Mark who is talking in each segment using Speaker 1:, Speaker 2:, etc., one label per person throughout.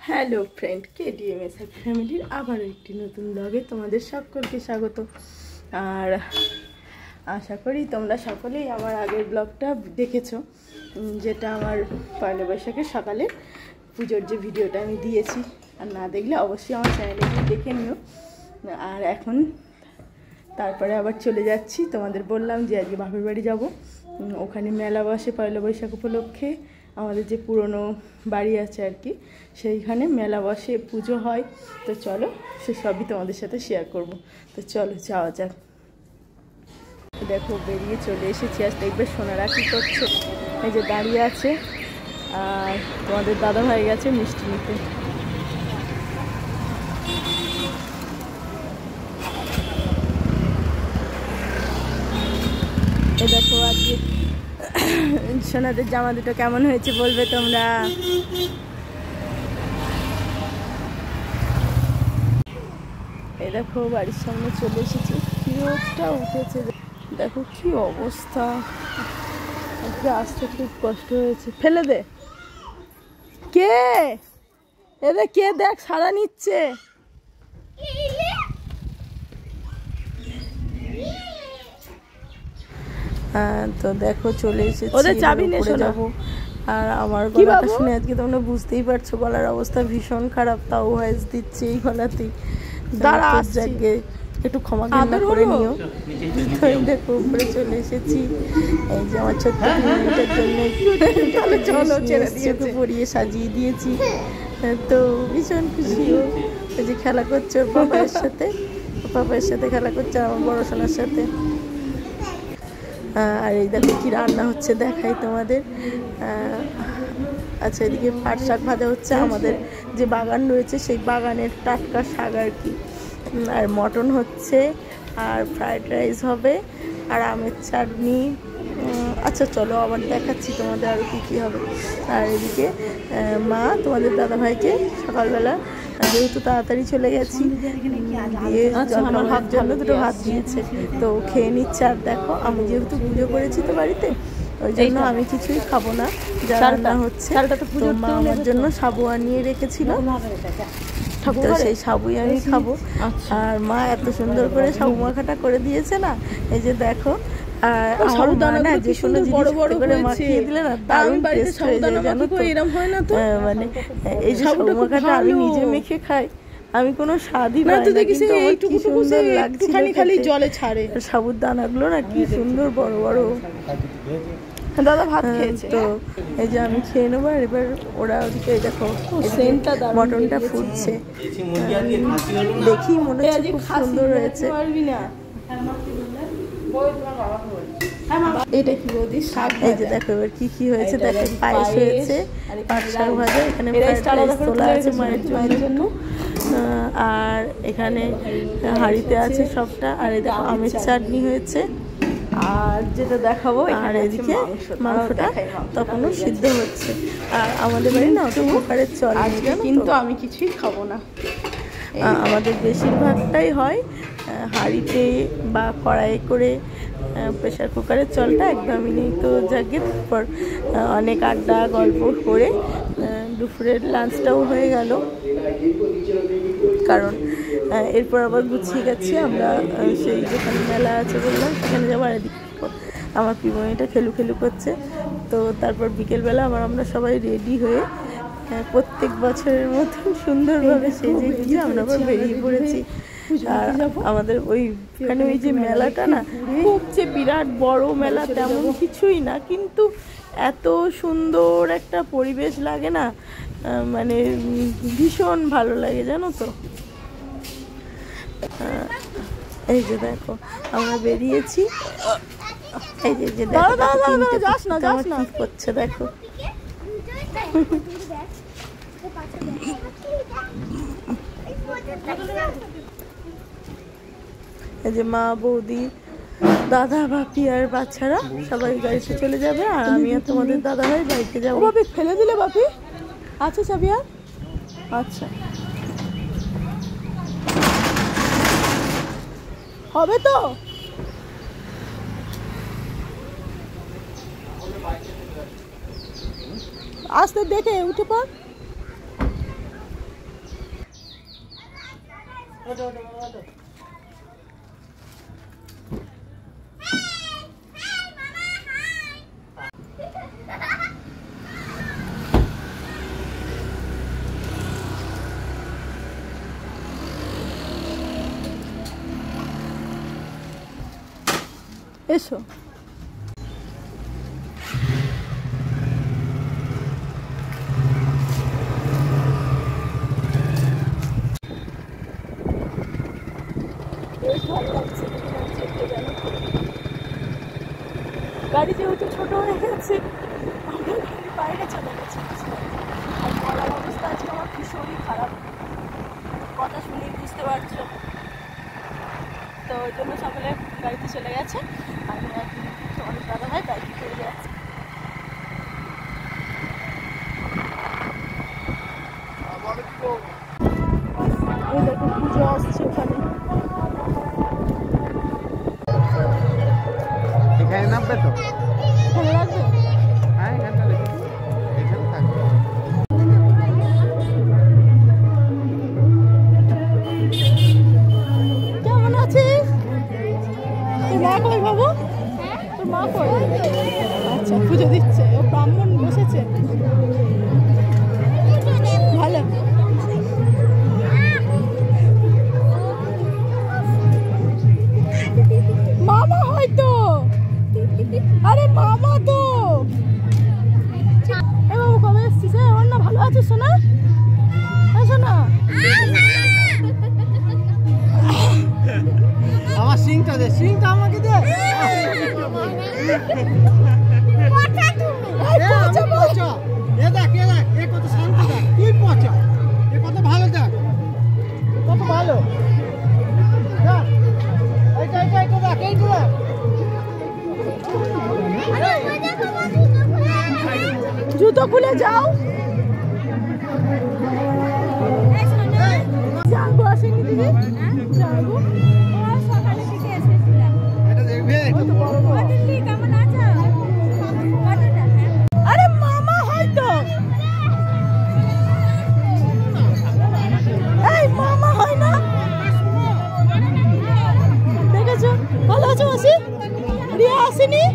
Speaker 1: Hello friend, KDMS ফ্যামিলির আবারও একটি নতুন ব্লগে তোমাদের সকলকে স্বাগত। আর আশা করি তোমরা সকলেই আমার আগের ব্লগটা দেখেছো, যেটা আমার পয়লা বৈশাখের সকালে পুজোর যে ভিডিওটা আমি দিয়েছি। আর না দেখলে অবশ্যই আমার চ্যানেলে গিয়ে দেখে নিও। আর এখন তারপরে আবার চলে যাচ্ছি, তোমাদের বললাম যে আজকে বাপের বাড়ি যাব। ওখানে মেলা বসে পয়লা বৈশাখ উপলক্ষে। আমাদের যে পুরনো বাড়ি আছে আর কি, সেইখানে মেলা বসে, পুজো হয়। তো চলো সে সবই তোমাদের সাথে শেয়ার করব। তো চলো যাওয়া যাক। দেখো বেরিয়ে চলে এসেছি। আজ দেখবে সোনারা কী করছে, এই যে দাঁড়িয়ে আছে। আর তোমাদের দাদা ভাই গেছে মিষ্টি নিতে। এ দেখো আজকে সোনাদের জামা দুটো কেমন হয়েছে বলবে তোমরা। এই দেখো বাড়ির সামনে চলে এসেছি, কি রোদটা উঠেছে, দেখো কি অবস্থা। আজকে আসতে খুব কষ্ট হয়েছে। ফেলে দে। কে এদের কে দেখ সারা নিচ্ছে। হ্যাঁ তো দেখো চলে এসেছি, ওদের চাবি নিয়ে যাবো। আর আমার গলাটা শুনে আজকে তোমরা বুঝতেই পারছো, গলার অবস্থা ভীষণ খারাপ। তাও ভয়েস দিচ্ছে এই গলাতেই। দাঁড়াগে একটু ক্ষমা করে নিও। তো দেখো উপরে চলে এসেছি, এই যে আমার ছোট্ট মিনিটের জন্য চলো চোখে পরিয়ে সাজিয়ে দিয়েছি। তো ভীষণ খুশিও। এই যে খেলা করছে ওর পাপায়ের সাথে, পাপায়ের সাথে খেলা করছে আমার বড় সোনার সাথে। আর এই দেখো কি রান্না হচ্ছে দেখাই তোমাদের। আচ্ছা, এদিকে পাট শাক ভাজা হচ্ছে। আমাদের যে বাগান রয়েছে সেই বাগানের টাটকা শাক আর কি। আর মটন হচ্ছে, আর ফ্রাইড রাইস হবে, আর আমের চাটনি। আচ্ছা চলো আবার দেখাচ্ছি তোমাদের আরও কী কী হবে। আর এদিকে মা তোমাদের দাদাভাইকে সকালবেলা, যেহেতু তাড়াতাড়ি চলে গেছি, দিয়ে আমার হাত জন্য দুটো ভাত দিয়েছে, তো খেয়ে নিচ্ছে। আর দেখো আমি যেহেতু পুজো করেছি তো বাড়িতে, ওই জন্য আমি কিছুই খাবো না, যা রান্না হচ্ছে। তো মা আমার জন্য সাবু আনিয়ে রেখেছিল, তো সেই সাবুই আমি খাবো। আর মা এত সুন্দর করে সাবু মাখাটা করে দিয়েছে না, এই যে দেখো। আর আমার মা না যে কোনো জিনিস করে মাখিয়ে দিলে না দারুণ টেস্ট হয়ে যায়, জানো তো। মানে এই যে সাবু মাখাটা আমি নিজে মেখে খাই, আমি কোনো স্বাদই পাই না, কিন্তু আমার কি সুন্দর লাগছে। খালি জলে ছাড়ে সাবুর দানাগুলো না, কি সুন্দর বড় বড়। দাদা ভাত খেয়েছে, তো এই যে আমি খেয়ে নেবো। আর এবার ওরা ওদিকে দেখো মটনটা ফুটছে, দেখি মনে হচ্ছে খুব সুন্দর হয়েছে। এটা কি বৌদি শাক? এই যে দেখো এবার কি কি হয়েছে দেখো। পায়েস হয়েছে, পাট শাক ভাজা, এখানে তোলা আছে মায়ের জন্য। আর এখানে হাঁড়িতে আছে সবটা। আর এই দেখো আমের চাটনি হয়েছে। আর যেটা দেখাবো, আর এদিকে মাংসটা তখনও সিদ্ধ হচ্ছে। আর আমাদের বাড়ি না অত কুকারের চল, কিন্তু আমি কিছুই খাবো না। আমাদের বেশিরভাগটাই হয় হাঁড়িতে বা কড়াই করে। প্রেশার কুকারের চলটা একদমই নেই। তো যাকে তারপর অনেক আড্ডা গল্প করে দুপুরের লাঞ্চটাও হয়ে গেল, কারণ এরপর আবার গুছিয়ে গেছি আমরা সেই যেখানে মেলা আছে বললাম সেখানে যাবো। আর এদিকে আমার পিমনিটা খেলু করছে। তো তারপর বিকেলবেলা আমরা সবাই রেডি হয়ে প্রত্যেক বছরের মতন সুন্দরভাবে সেজে গিয়ে আমরা আবার বেরিয়ে পড়েছি। আর আমাদের ওইখানে ওই যে মেলাটা না, খুব যে বিরাট বড় মেলা তেমন কিছুই না, কিন্তু এত সুন্দর একটা পরিবেশ লাগে না, মানে ভীষণ ভালো লাগে জানো তো। এই যে দেখো আমরা বেরিয়েছি, এই যে যাস না করছে দেখো। এই যে মা বৌদি দাদা বাপি আর বাচ্চারা সবাই গাড়িতে চলে যাবে, আর আমি আর তোমাদের দাদা ভাই বাড়িতে যাবো। বাপি ফেলে দিলে বাপি? আচ্ছা চাবি আর আচ্ছা হবে তো। আসতে দেখে উঠে পড়। এসো। গাড়ি যেহেতু ছোট হয়ে গেছে আমরা গাড়ির বাইরে চলে গেছি আর গলার অবস্থা আজকে আমার ভীষণই খারাপ, কথা শুনেই বুঝতে পারছো। তো ওই জন্য সকলে গাড়িতে চলে গেছে, আমি আর অনেক দাদা ভাই বাইকে চলে যাচ্ছে। এই দেখো পুজো আসছে ওখানে।
Speaker 2: এখানে নামবে তো?
Speaker 1: এখানে রাখবে?
Speaker 2: হ্যাঁ এখানটা রেখে এখানে থাকবে।
Speaker 1: কেমন আছিস? তোর মা কই বাবু? তোর মা কই? আচ্ছা পুজো দিচ্ছে, ও ব্রাহ্মণ বসেছে। ভালো। মামা হয়তো, আরে মামা তো। এ বাবু কবে এসছিস? ওর না ভালো আছিস সোনা? সোনা
Speaker 2: আমার সিংটা দে, সিংটা আমাকে দে। এ দেখ এ কত শান্ত দেখ, তুই পচা, এ কত ভালো দেখ, কত ভালো দেখ। এইটা দেখ, এইটা দেখ।
Speaker 1: জুতো খুলে যাও। জাগো আসেনি দিদি? জাগো
Speaker 3: সকালে থেকে এসেছিলাম।
Speaker 2: এটা দেখবে,
Speaker 3: কেমন আছো?
Speaker 1: আরে মামা হয়তো, এই মামা হয় না? দেখেছো? ভালো আছো মাসি? রিয়া আসেনি?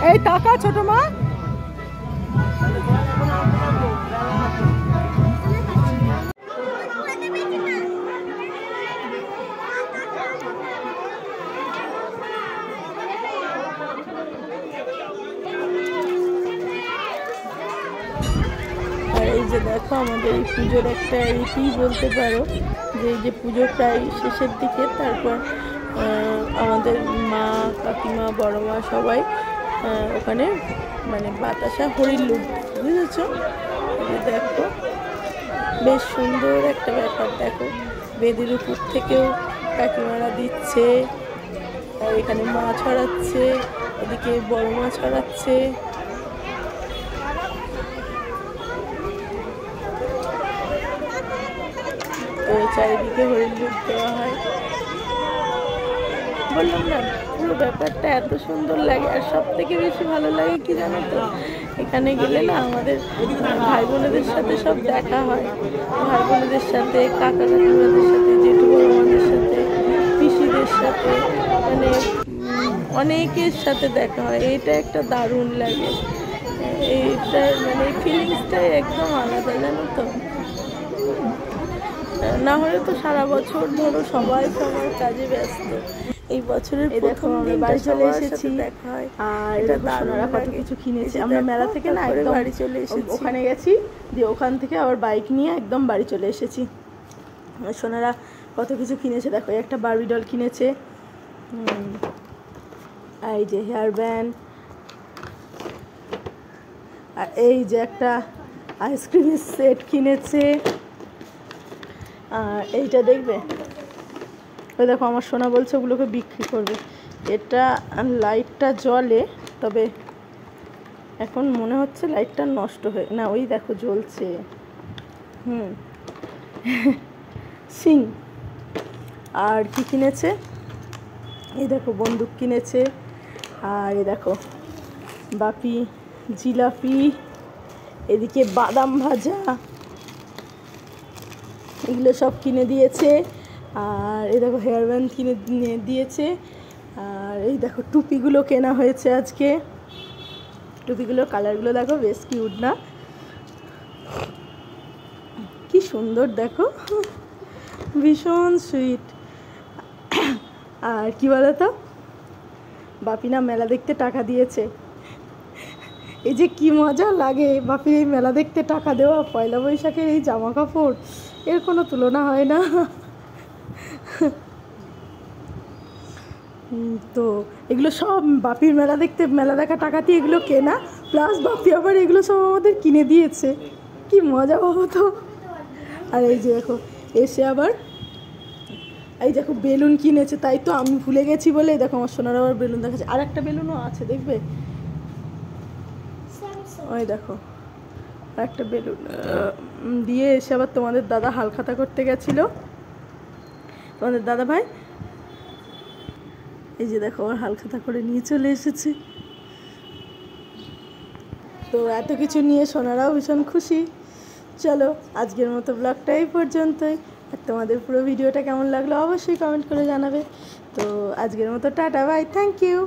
Speaker 1: এই টাকা ছোট মা। আর এই যে দেখো আমাদের এই পুজোর একটা রীতি বলতে পারো, যে এই যে পুজো প্রায় শেষের দিকে, তারপর আমাদের মা কাকিমা বড় মা সবাই ওখানে মানে বাতাসা হরির লুট, বুঝেছ? দেখো বেশ সুন্দর একটা ব্যাপার। দেখো বেদির উপর থেকেও কাকিমারা দিচ্ছে, আর এখানে মা ছড়াচ্ছে, এদিকে বড় মা ছড়াচ্ছে। চারিদিকে হরিণ দুধ দেওয়া হয়। বললাম না, পুরো ব্যাপারটা এত সুন্দর লাগে। আর সব থেকে বেশি ভালো লাগে কি জানো তো, এখানে গেলে না আমাদের ভাই বোনেদের সাথে সব দেখা হয়। ভাই বোনেদের সাথে, কাকা কাকিমাদের সাথে, জেঠু বড়মাদের সাথে, পিসিদের সাথে, মানে অনেকের সাথে দেখা হয়। এটা একটা দারুণ লাগে। এইটা মানে এই ফিলিংসটাই একদম আলাদা, জানো তো। না হলে তো সারা বছর ধরো সবাই সবার কাজে ব্যস্ত। এই বছরের প্রথম আমরা বাড়ি চলে এসেছি।
Speaker 2: আর
Speaker 1: এটা
Speaker 2: সোনারা কত কিছু কিনেছে। আমরা মেলা থেকে না একদম
Speaker 1: বাড়ি চলে এসেছি।
Speaker 2: ওখানে গেছি, দিয়ে ওখান থেকে আবার বাইক নিয়ে একদম বাড়ি চলে এসেছি। সোনারা কত কিছু কিনেছে দেখো। একটা বারবি ডল কিনেছে, এই যে হেয়ার ব্যান্ড, আর এই যে একটা আইসক্রিমের সেট কিনেছে। আর এইটা দেখবে, ওই দেখো আমার সোনা বলছে ওগুলোকে বিক্রি করবে। এটা লাইটটা জ্বলে, তবে এখন মনে হচ্ছে লাইটটা নষ্ট হয়ে না, ওই দেখো জ্বলছে। সিং। আর কি কিনেছে, এই দেখো বন্দুক কিনেছে। আর এই দেখো বাপি জিলাপি, এদিকে বাদাম ভাজা, এগুলো সব কিনে দিয়েছে। আর এই দেখো হেয়ার ব্যান্ড কিনে দিয়েছে। আর এই দেখো টুপিগুলো কেনা হয়েছে আজকে। টুপিগুলোর কালারগুলো দেখো, বেশ কিউট না, কি সুন্দর দেখো, ভীষণ সুইট। আর কি বলো তো, বাপি না মেলা দেখতে টাকা দিয়েছে। এই যে কি মজা লাগে বাপির এই মেলা দেখতে টাকা দেওয়া, পয়লা বৈশাখের এই জামা কাপড়, এর কোনো তুলনা হয় না। তো এগুলো সব বাপির মেলা দেখতে, মেলা দেখা টাকা দিয়ে এগুলো কেনা, প্লাস বাপি আবার এগুলো সব আমাদের কিনে দিয়েছে। কি মজা বাবা তো। আর এই যে দেখো এসে আবার এই দেখো বেলুন কিনেছে, তাই তো আমি ভুলে গেছি বলে দেখো আমার সোনার আবার বেলুন দেখাচ্ছে। আর একটা বেলুনও আছে দেখবে, ওই দেখো একটা বেলুন দিয়ে এসে আবার তোমাদের দাদা হালখাতা করতে গেছিল, তোমাদের দাদা ভাই। এই যে দেখো আবার হালখাতা করে নিয়ে চলে এসেছে। তো এত কিছু নিয়ে সোনারাও ভীষণ খুশি। চলো আজকের মতো ব্লগটা এই পর্যন্তই। আর তোমাদের পুরো ভিডিওটা কেমন লাগলো অবশ্যই কমেন্ট করে জানাবে। তো আজকের মতো টাটা, বাই, থ্যাংক ইউ।